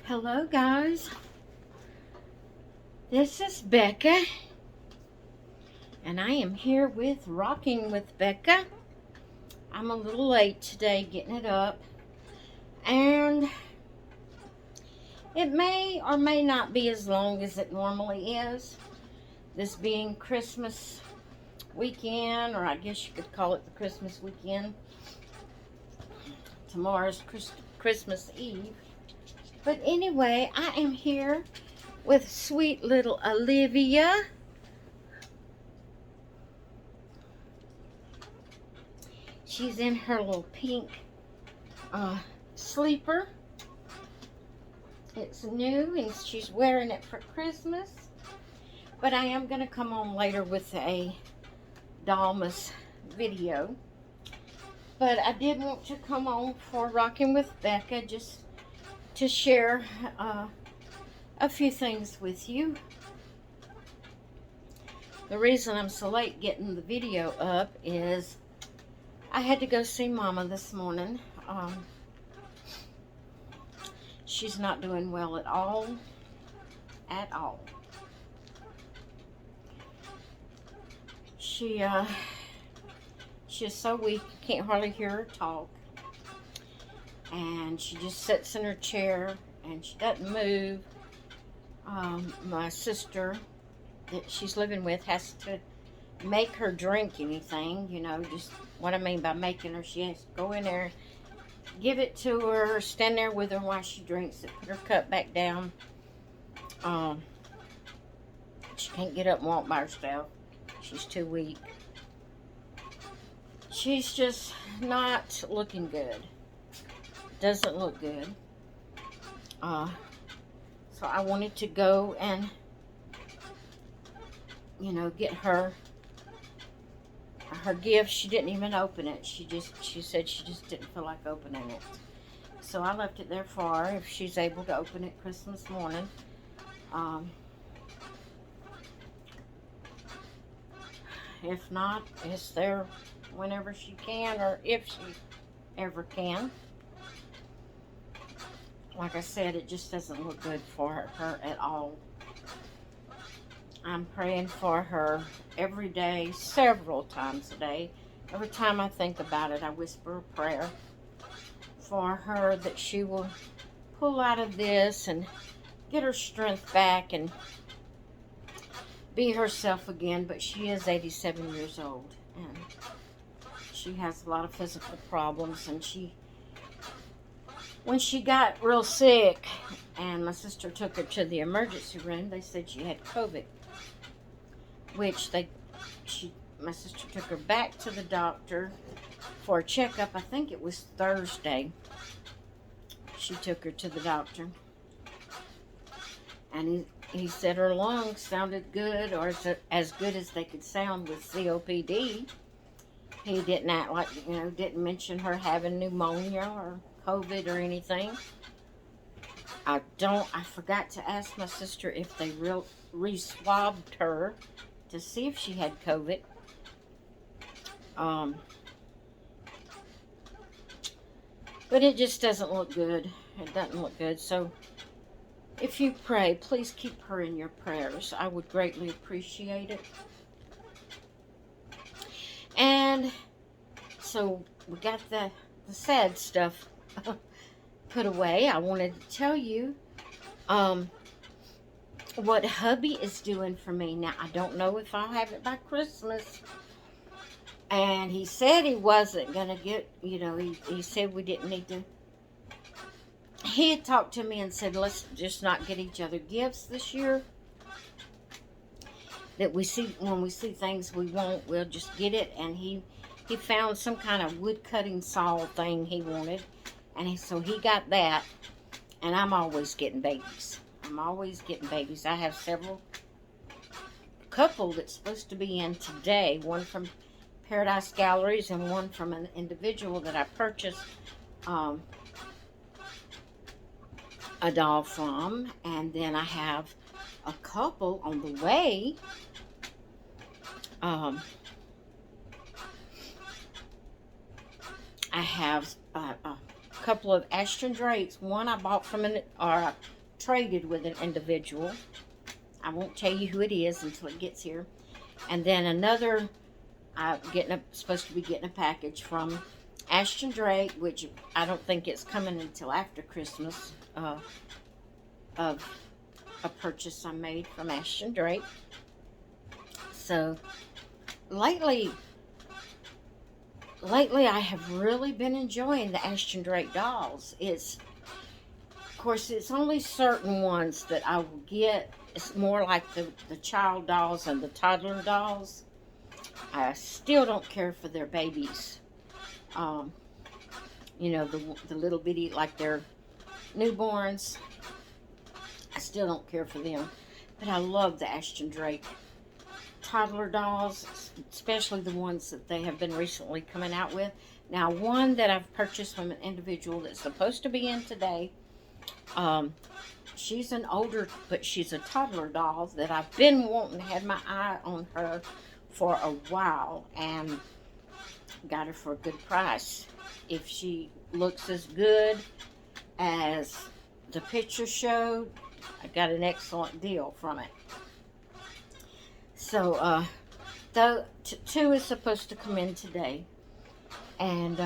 Hello guys, this is Becca and I am here with Rocking with Becca. I'm a little late today getting it up, and it may or may not be as long as it normally is, this being Christmas weekend, or I guess you could call it the Christmas weekend. Tomorrow's Christmas Eve. But anyway, I am here with sweet little Olivia. She's in her little pink sleeper. It's new and she's wearing it for Christmas. But I am going to come on later with a Dalmas video. But I did want to come on for Rocking with Becca just to share a few things with you. The reason I'm so late getting the video up is I had to go see Mama this morning. She's not doing well at all. She's so weak, you can't hardly hear her talk. And she just sits in her chair and she doesn't move. My sister that she's living with has to make her drink anything, you know, just what I mean by making her. She has to go in there, give it to her, stand there with her while she drinks it, put her cup back down. She can't get up and walk by herself. She's too weak. She's just not looking good. Doesn't look good. So I wanted to go and, you know, get her gift. She didn't even open it. She said she just didn't feel like opening it. So I left it there for her if she's able to open it Christmas morning. If not, it's there whenever she can, or if she ever can. Like I said, it just doesn't look good for her at all. I'm praying for her every day, several times a day. Every time I think about it, I whisper a prayer for her that she will pull out of this and get her strength back and be herself again. But she is 87 years old and she has a lot of physical problems, and when she got real sick and my sister took her to the emergency room, they said she had COVID, which my sister took her back to the doctor for a checkup. I think it was Thursday. She took her to the doctor, and he said her lungs sounded good, or as good as they could sound with COPD. He didn't act like, you know, didn't mention her having pneumonia or COVID or anything. I forgot to ask my sister if they re-swabbed her to see if she had COVID. But it just doesn't look good. It doesn't look good. So if you pray, please keep her in your prayers. I would greatly appreciate it. And so we got the sad stuff put away. I wanted to tell you what hubby is doing for me. Now, I don't know if I'll have it by Christmas. And he said he wasn't going to get, you know, he said we didn't need to. He had talked to me and said, let's just not get each other gifts this year. That when we see things we want, we'll just get it. And he found some kind of wood cutting saw thing he wanted. And so he got that. And I'm always getting babies. I have a couple that's supposed to be in today. One from Paradise Galleries and one from an individual that I purchased a doll from. And then I have a couple on the way. I have couple of Ashton Drakes. One I bought from I traded with an individual. I won't tell you who it is until it gets here. And then another, I'm supposed to be getting a package from Ashton Drake, which I don't think it's coming until after Christmas, of a purchase I made from Ashton Drake. So lately I have really been enjoying the Ashton Drake dolls. Of course, it's only certain ones that I will get. It's more like the child dolls and the toddler dolls. I still don't care for their babies. You know, the little bitty, like their newborns. I still don't care for them. But I love the Ashton Drake toddler dolls, especially the ones that they have been recently coming out with. Now, one that I've purchased from an individual that's supposed to be in today, she's an older, but she's a toddler doll that I've been wanting to have my eye on her for a while, and got her for a good price. If she looks as good as the picture showed, I got an excellent deal from it. So, though, two is supposed to come in today, and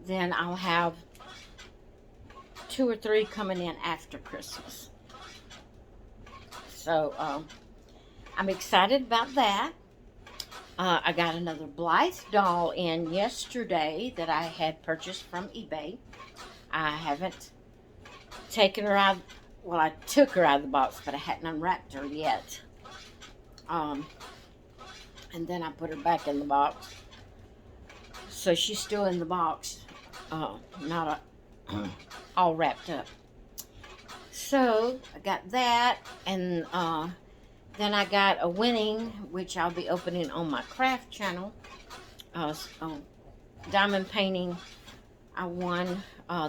then I'll have 2 or 3 coming in after Christmas. So, I'm excited about that. I got another Blythe doll in yesterday that I had purchased from eBay. I haven't taken her out. Well, I took her out of the box, but I hadn't unwrapped her yet. And then I put her back in the box. So she's still in the box, not all wrapped up. So I got that, and then I got a winning, which I'll be opening on my craft channel. Diamond painting. I won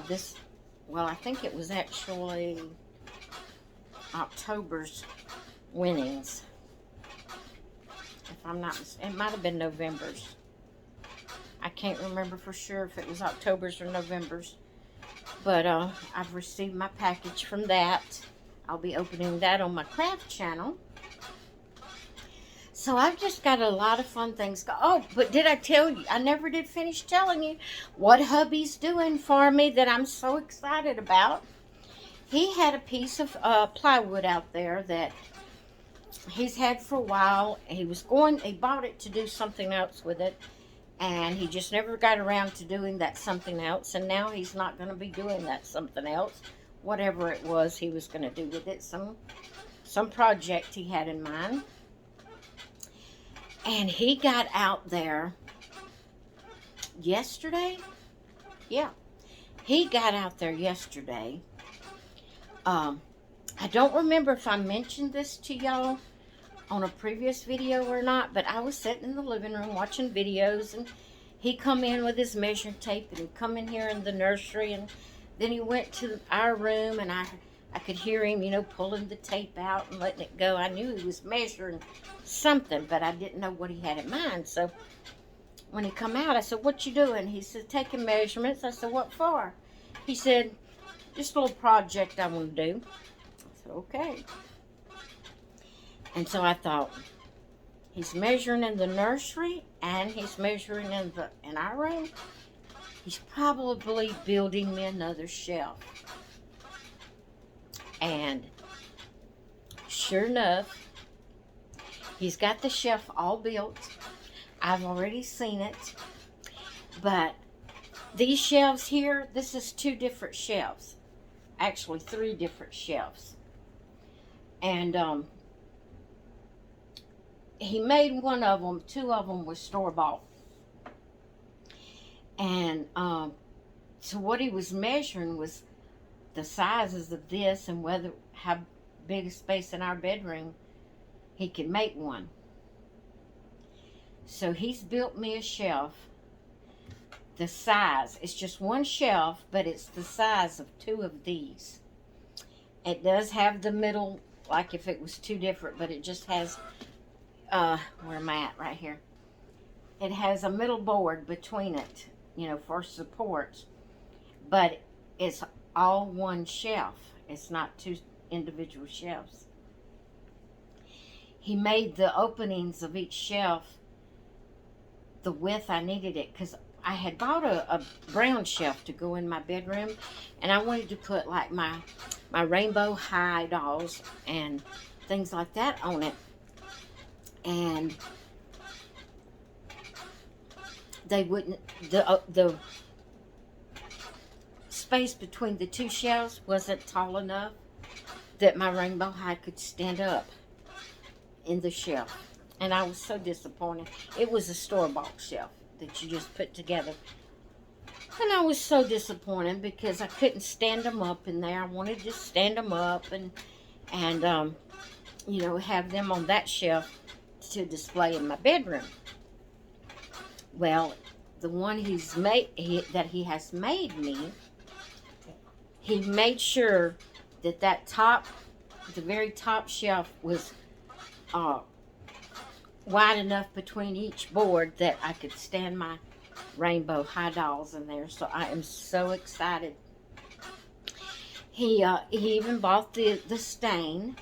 this. Well, I think it was actually October's winnings. If I'm not mistaken, it might have been November's. I can't remember for sure if it was October's or November's. But I've received my package from that. I'll be opening that on my craft channel. So I've just got a lot of fun things. Oh, but did I tell you? I never did finish telling you what hubby's doing for me that I'm so excited about. He had a piece of plywood out there that he's had for a while. He bought it to do something else with it, and he just never got around to doing that something else, and now he's not going to be doing that something else, whatever it was he was going to do with it, some project he had in mind. And he got out there yesterday. Yeah, he got out there yesterday. I don't remember if I mentioned this to y'all on a previous video or not, but I was sitting in the living room watching videos, and he come in with his measuring tape, and he come in here in the nursery, and then he went to our room, and I could hear him, you know, pulling the tape out and letting it go. I knew he was measuring something, but I didn't know what he had in mind. So when he come out, I said, "What you doing?" He said, "Taking measurements." I said, "What for?" He said, "Just a little project I want to do." I said, "Okay." And so I thought, he's measuring in the nursery and he's measuring in our room. He's probably building me another shelf. And sure enough, he's got the shelf all built. I've already seen it. But these shelves here, this is 2 different shelves. Actually, 3 different shelves. And he made one of them. 2 of them was store-bought. And so what he was measuring was the sizes of this and how big a space in our bedroom he could make one. So he's built me a shelf. The size, it's just one shelf, but it's the size of 2 of these. It does have the middle, like if it was 2 different, but it just has, where am I at? Right here. It has a middle board between it. for supports. But it's all one shelf. It's not two individual shelves. He made the openings of each shelf the width I needed it, because I had bought a brown shelf to go in my bedroom, and I wanted to put like my rainbow high dolls and things like that on it. And they wouldn't, the space between the two shelves wasn't tall enough that my rainbow high could stand up in the shelf. And I was so disappointed. It was a store-bought shelf that you just put together. And I was so disappointed because I couldn't stand them up in there. I wanted to stand them up and have them on that shelf to display in my bedroom. Well, the one that he has made me, he made sure that the very top shelf was wide enough between each board that I could stand my rainbow high dolls in there. So I am so excited. He even bought the stain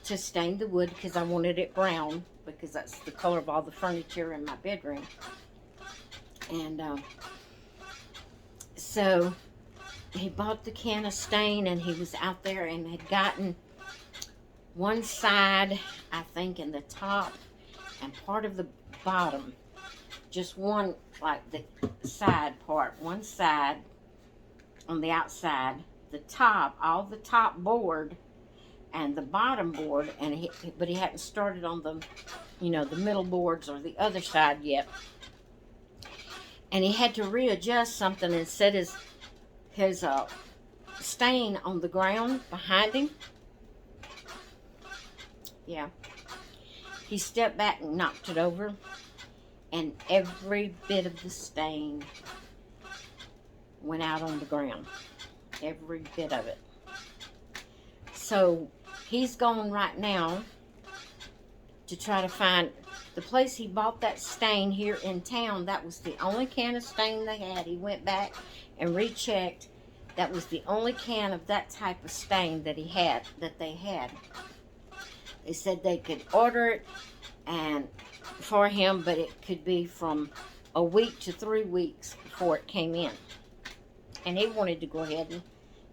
to stain the wood, because I wanted it brown, because that's the color of all the furniture in my bedroom. And so he bought the can of stain, and he was out there and had gotten one side, I think, in the top and part of the bottom, just one, like the side part, one side on the outside, the top, all the top board and the bottom board, but he hadn't started on the the middle boards or the other side yet. And he had to readjust something and set his stain on the ground behind him. Yeah. He stepped back and knocked it over, and every bit of the stain went out on the ground. Every bit of it. So he's gone right now to try to find the place he bought that stain here in town. That was the only can of stain they had. He went back and rechecked. That was the only can of that type of stain that they had. They said they could order it for him, but it could be from a week to 3 weeks before it came in. And he wanted to go ahead and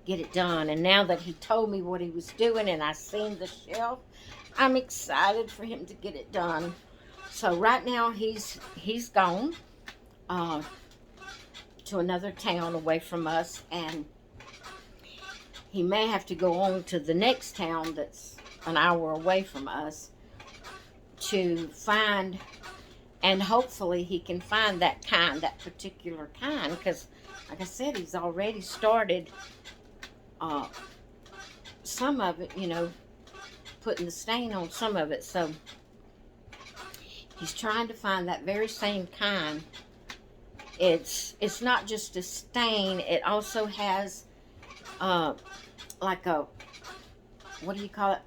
get it done. And now that he told me what he was doing and I seen the shelf, I'm excited for him to get it done. So right now he's gone to another town away from us, and he may have to go on to the next town that's an hour away from us to find, and hopefully he can find that particular kind, because like I said, he's already started some of it, putting the stain on some of it. So he's trying to find that very same kind. It's not just a stain, it also has like a, what do you call it,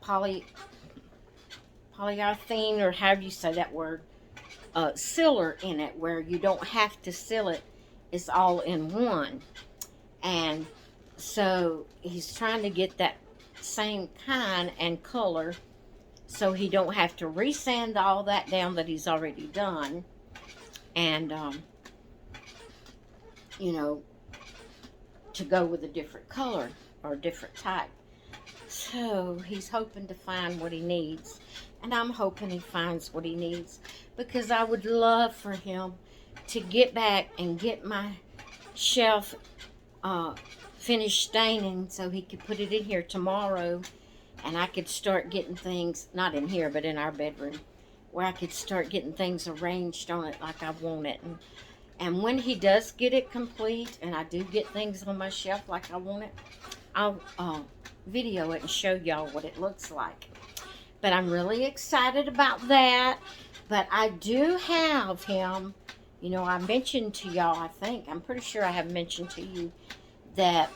polyurethane, or however you say that word, sealer in it, where you don't have to seal it. It's all in one. And so he's trying to get that same kind and color, so he don't have to resand all that down that he's already done, and to go with a different color or a different type. So he's hoping to find what he needs, and I'm hoping he finds what he needs, because I would love for him to get back and get my shelf finished staining, so he could put it in here tomorrow, and I could start getting things, not in here, but in our bedroom, where I could start getting things arranged on it like I want it. And when he does get it complete, and I do get things on my shelf like I want it, I'll video it and show y'all what it looks like. But I'm really excited about that. But I do have him, I mentioned to y'all, I'm pretty sure I have mentioned to you that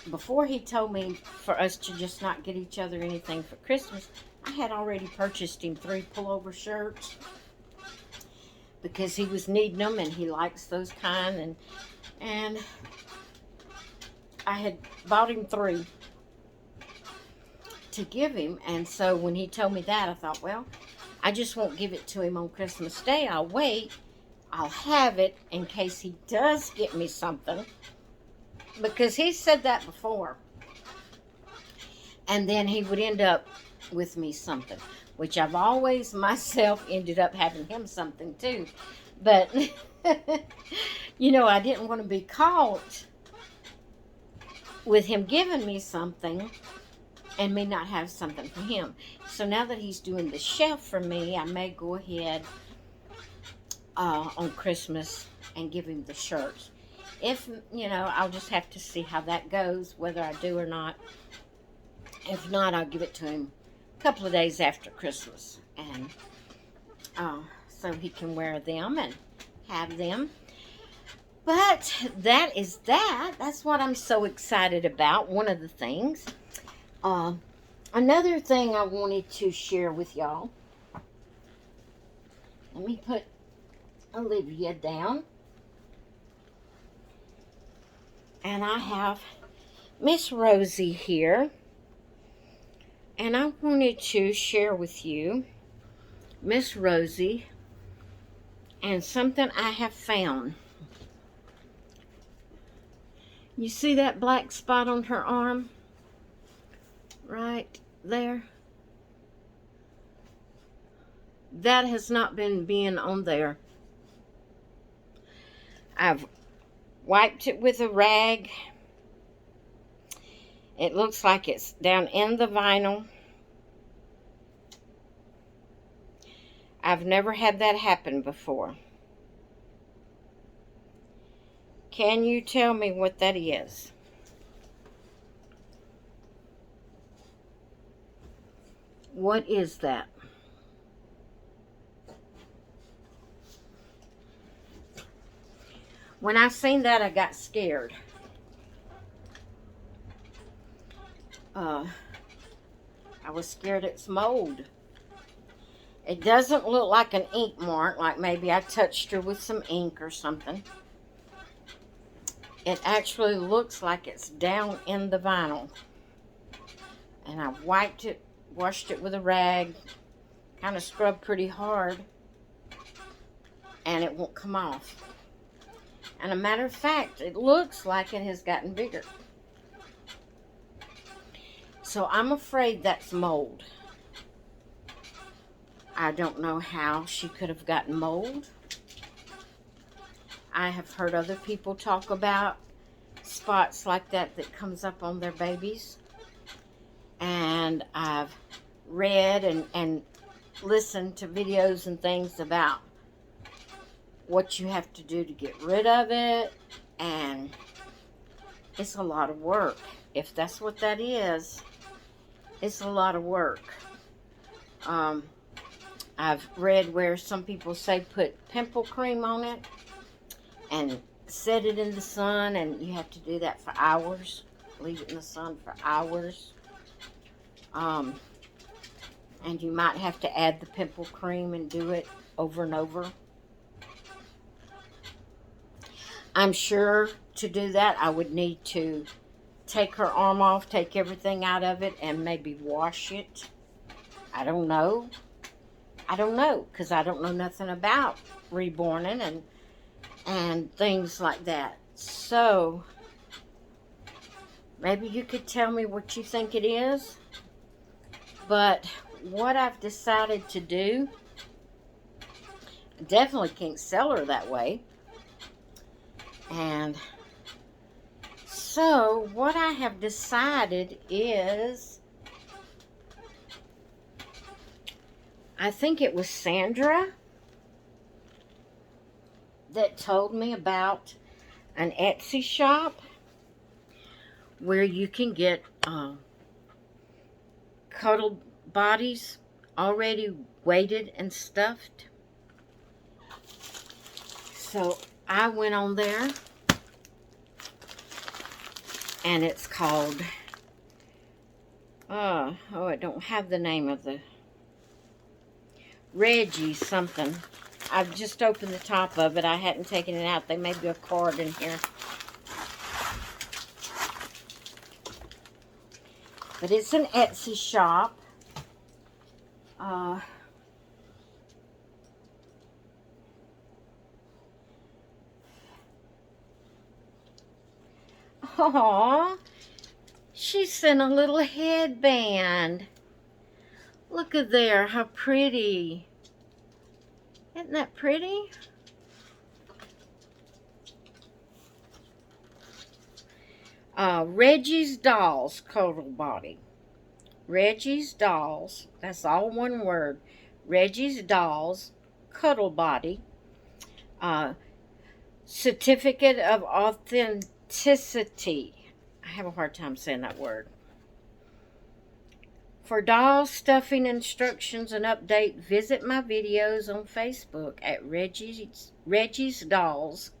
before he told me for us to just not get each other anything for Christmas, I had already purchased him 3 pullover shirts. because he was needing them and he likes those kind. And I had bought him 3 to give him. And so when he told me that, I thought, well, I just won't give it to him on Christmas Day. I'll wait. I'll have it in case he does get me something. Because he said that before. And then he would end up with me something. Which I've always myself ended up having him something too. But, you know, I didn't want to be caught with him giving me something and me not have something for him. So now that he's doing the shelf for me, I may go ahead on Christmas and give him the shirts. If, you know, I'll just have to see how that goes, whether I do or not. If not, I'll give it to him a couple of days after Christmas. And so he can wear them and have them. But that is that. That's what I'm so excited about. One of the things. Another thing I wanted to share with y'all. Let me put Olivia down. And I have Miss Rosie here. And I wanted to share with you Miss Rosie and something I have found. You see that black spot on her arm? Right there. That has not been being on there. I've wiped it with a rag. It looks like it's down in the vinyl. I've never had that happen before. Can you tell me what that is? What is that? When I seen that, I got scared. I was scared it's mold. It doesn't look like an ink mark, like maybe I touched her with some ink or something. It actually looks like it's down in the vinyl. And I wiped it, washed it with a rag, kind of scrubbed pretty hard, and it won't come off. And a matter of fact, it looks like it has gotten bigger. So I'm afraid that's mold. I don't know how she could have gotten mold. I have heard other people talk about spots like that that comes up on their babies. And I've read and listened to videos and things about what you have to do to get rid of it. And it's a lot of work. If that's what that is, it's a lot of work. I've read where some people say put pimple cream on it and set it in the sun, and you have to do that for hours. Leave it in the sun for hours. And you might have to add the pimple cream and do it over and over. I'm sure to do that I would need to take her arm off, take everything out of it, and maybe wash it. I don't know. I don't know, because I don't know nothing about reborning and things like that. So, maybe you could tell me what you think it is. But what I've decided to do, I definitely can't sell her that way. And so, what I have decided is, I think it was Sandra that told me about an Etsy shop where you can get cuddle bodies already weighted and stuffed. So I went on there, and it's called, I don't have the name of the, Reggie something. I've just opened the top of it. I hadn't taken it out. There may be a card in here. But it's an Etsy shop. Aww. She sent a little headband. Look at there. How pretty. Isn't that pretty? Reggie's Dolls Cuddle Body. Reggie's Dolls. That's all one word. Reggie's Dolls Cuddle Body. Certificate of Authenticity. I have a hard time saying that word. For doll stuffing instructions and update, visit my videos on Facebook at Reggie's Dolls.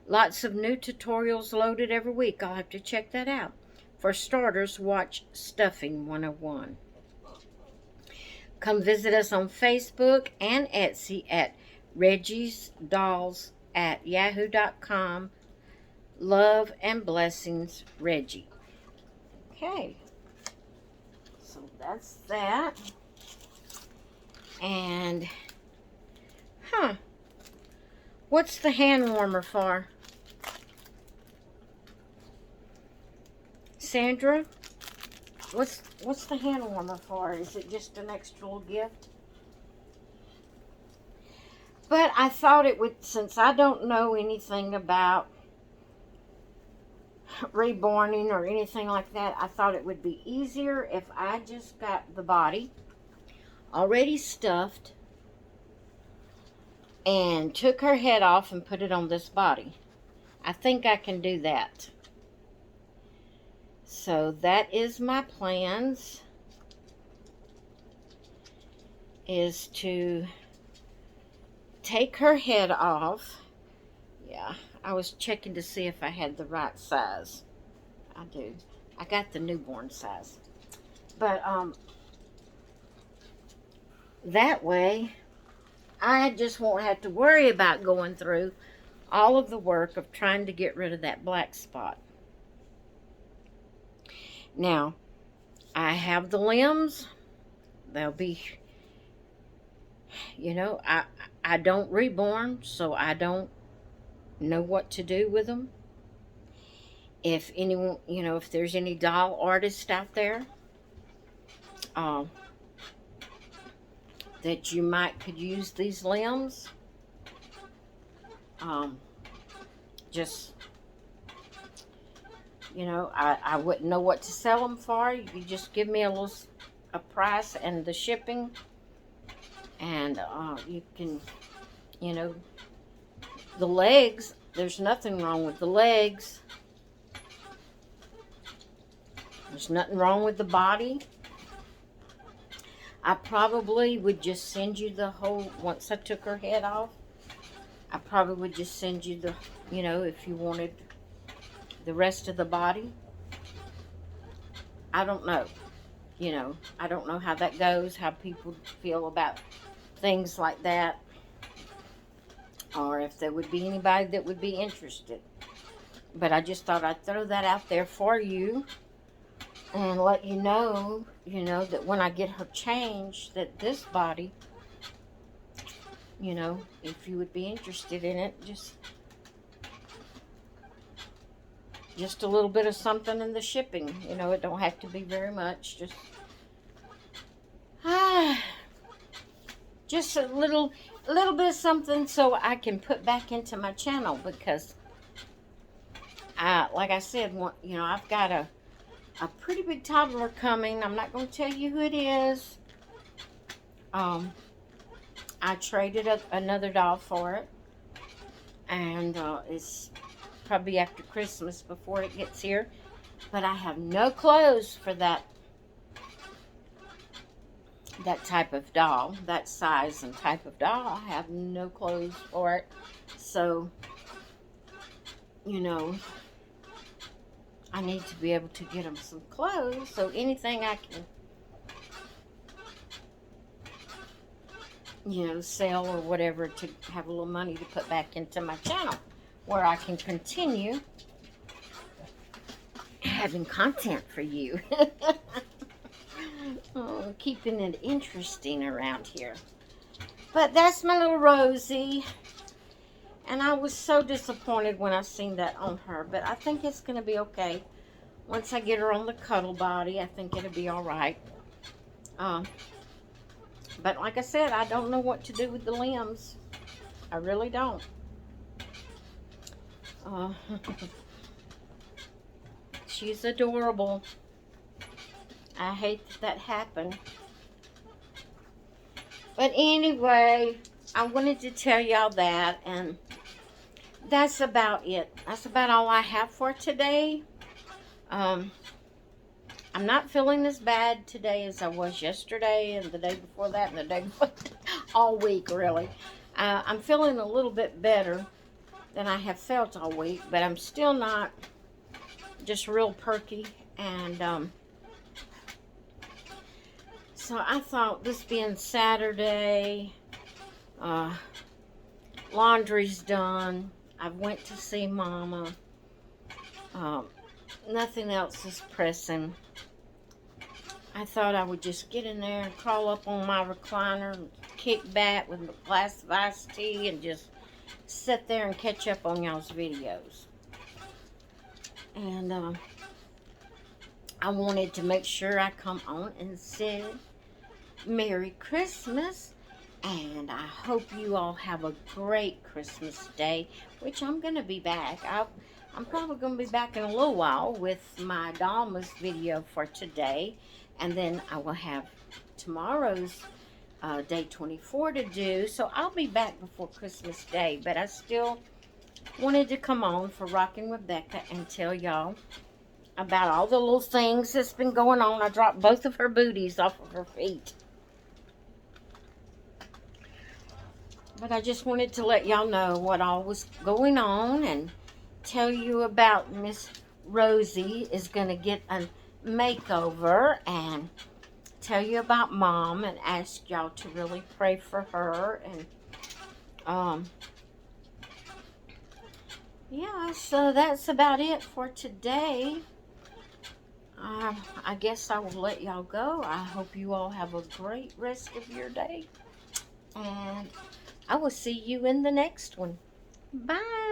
Lots of new tutorials loaded every week. I'll have to check that out. For starters, watch Stuffing 101. Come visit us on Facebook and Etsy at Reggie's Dolls at yahoo.com. Love and blessings, Reggie. Okay. So that's that. And, what's the hand warmer for? Sandra, what's the hand warmer for? Is it just an extra little gift? But I thought it would, since I don't know anything about reborning or anything like that, I thought it would be easier if I just got the body already stuffed and took her head off and put it on this body. I think I can do that. So that is my plans, is to take her head off. Yeah, I was checking to see if I had the right size. I do. I got the newborn size. But that way I just won't have to worry about going through all of the work of trying to get rid of that black spot. Now, I have the limbs. They'll be, you know, I don't reborn, so I don't know what to do with them. If anyone, you know, if there's any doll artist out there that you could use these limbs, just, you know, I wouldn't know what to sell them for. You could just give me a price and the shipping, and you can, you know, the legs, there's nothing wrong with the legs. There's nothing wrong with the body. I probably would just send you the whole, once I took her head off, I probably would just send you the, you know, if you wanted the rest of the body. I don't know. You know, I don't know how that goes, how people feel about things like that, or if there would be anybody that would be interested. But I just thought I'd throw that out there for you and let you know, that when I get her changed, that this body, you know, if you would be interested in it, just a little bit of something in the shipping. You know, it don't have to be very much. Just a little bit of something so I can put back into my channel, because like I said, you know, I've got a pretty big toddler coming. I'm not going to tell you who it is. I traded another doll for it, and it's probably after Christmas before it gets here. But I have no clothes for that type of doll, that size and type of doll. I have no clothes for it. So, you know, I need to be able to get them some clothes. So anything I can, you know, sell or whatever to have a little money to put back into my channel where I can continue having content for you. Oh, keeping it interesting around here. But that's my little Rosie. And I was so disappointed when I seen that on her. But I think it's going to be okay. Once I get her on the cuddle body, I think it'll be alright. But like I said, I don't know what to do with the limbs. I really don't. She's adorable. I hate that happened. But anyway, I wanted to tell y'all that, and that's about it. That's about all I have for today. I'm not feeling as bad today as I was yesterday and the day before that and the day before, all week really. I'm feeling a little bit better than I have felt all week, but I'm still not just real perky. And so I thought, this being Saturday, laundry's done, I went to see Mama, nothing else is pressing. I thought I would just get in there and crawl up on my recliner and kick back with a glass of iced tea and just sit there and catch up on y'all's videos. And I wanted to make sure I come on and said Merry Christmas, and I hope you all have a great Christmas day, which I'm going to be back. I'm probably going to be back in a little while with my Dalmas video for today, and then I will have tomorrow's day 24 to do, so I'll be back before Christmas Day. But I still wanted to come on for Rocking with Becca and tell y'all about all the little things that's been going on. I dropped both of her booties off of her feet. But I just wanted to let y'all know what all was going on and tell you about Miss Rosie is going to get a makeover, and tell you about Mom and ask y'all to really pray for her. And yeah, so that's about it for today. I guess I will let y'all go. I hope you all have a great rest of your day, and I will see you in the next one. Bye.